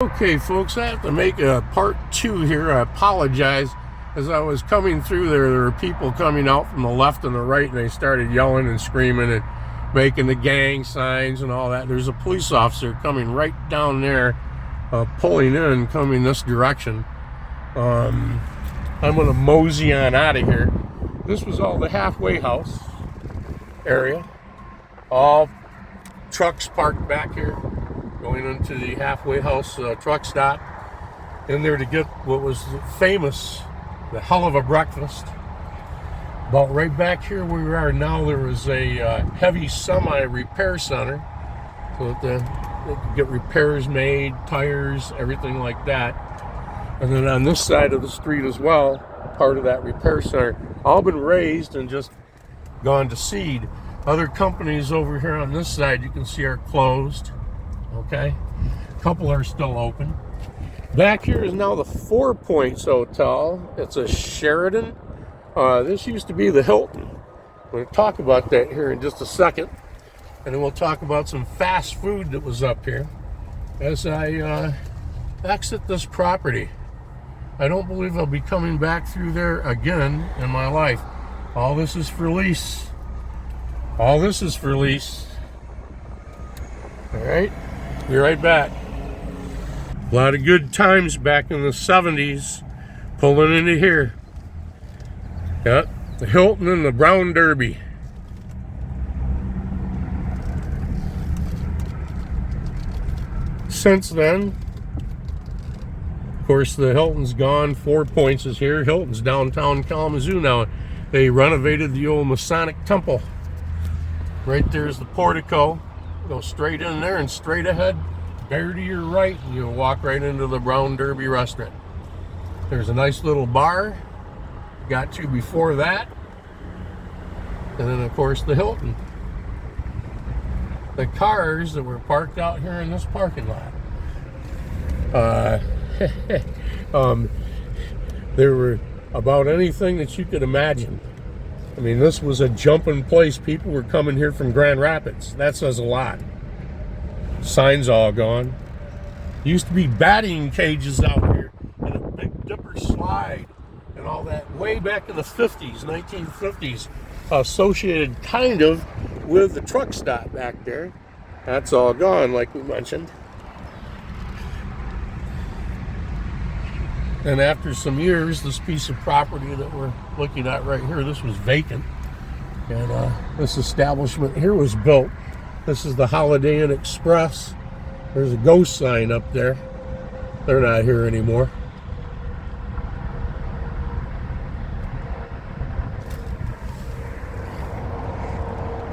Okay, folks, I have to make a part 2 here. I apologize. As I was coming through there were people coming out from the left and the right, and they started yelling and screaming and making the gang signs and all that. There's a police officer coming right down there, pulling in, coming this direction. I'm going to mosey on out of here. This was all the halfway house area. All trucks parked back here, going into the halfway house truck stop, in there to get what was famous, the hell of a breakfast. About right back here where we are now, there was a heavy semi repair center, so that they could get repairs made, tires, everything like that. And then on this side of the street as well, part of that repair center, all been raised and just gone to seed. Other companies over here on this side you can see are closed. Okay, a couple are still open. Back here is now the 4 Points Hotel. It's a Sheraton. This used to be the Hilton. I'm going to talk about that here in just a second, and then we'll talk about some fast food that was up here as I exit this property. I don't believe I'll be coming back through there again in my life. All this is for lease. All this is for lease. All right. Be right back. A lot of good times back in the 70s pulling into here. Yep, the Hilton and the Brown Derby. Since then, of course, the Hilton's gone. 4 Points is here. Hilton's downtown Kalamazoo now. They renovated the old Masonic Temple. Right there's the portico. Go straight in there and straight ahead, bear to your right, and you'll walk right into the Brown Derby restaurant. There's a nice little bar, got to before that, and then of course the Hilton. The cars that were parked out here in this parking lot, there were about anything that you could imagine. I mean, this was a jumping place. People were coming here from Grand Rapids. That says a lot. Signs all gone. Used to be batting cages out here and a Big Dipper slide and all that way back in the 50s, 1950s, associated kind of with the truck stop back there. That's all gone, like we mentioned. And after some years, this piece of property that we're looking at right here, this was vacant. And this establishment here was built. This is the Holiday Inn Express. There's a ghost sign up there. They're not here anymore.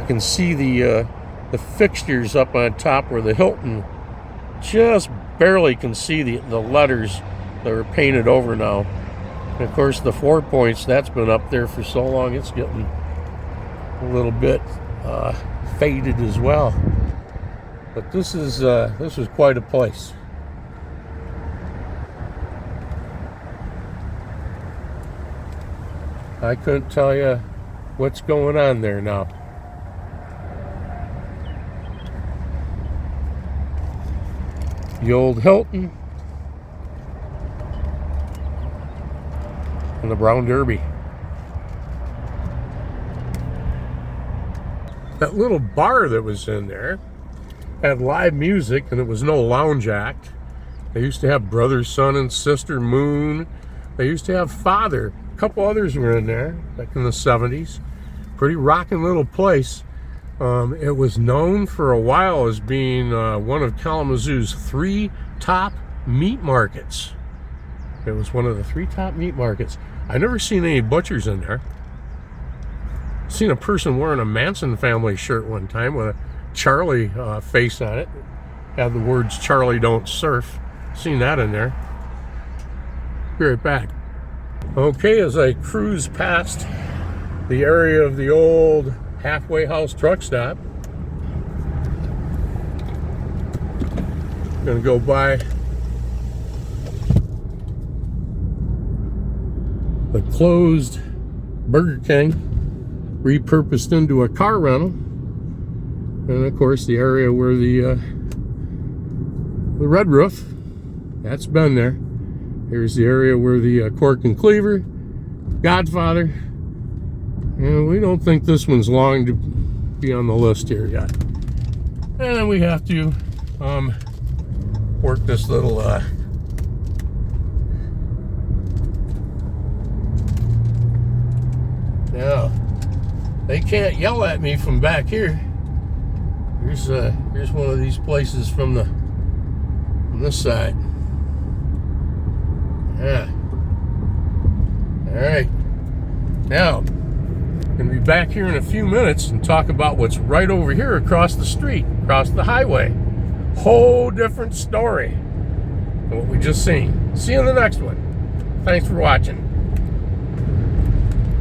You can see the fixtures up on top where the Hilton just barely can see the letters that are painted over now. And of course the 4 Points, that's been up there for so long it's getting a little bit faded as well. But this was quite a place. I couldn't tell you what's going on there now. The old Hilton and the Brown Derby. That little bar that was in there had live music, and it was no lounge act. They used to have Brother, Son, and Sister Moon. They used to have Father. A couple others were in there back in the 70s. Pretty rocking little place. It was known for a while as being one of Kalamazoo's 3 top meat markets. It was one of the 3 top meat markets. I never seen any butchers in there. Seen a person wearing a Manson family shirt one time with a Charlie face on it. Had the words "Charlie don't surf." Seen that in there. Be right back. Okay, as I cruise past the area of the old halfway house truck stop, gonna go by the closed Burger King, repurposed into a car rental, and of course the area where the red roof That's been there. Here's the area where the cork and cleaver, Godfather. And we don't think this one's long to be on the list here yet. And then we have to work this little now they can't yell at me from back here. Here's one of these places from this side. Yeah. All right. Now, I'm going to be back here in a few minutes and talk about what's right over here across the street, across the highway. Whole different story than what we just seen. See you in the next one. Thanks for watching.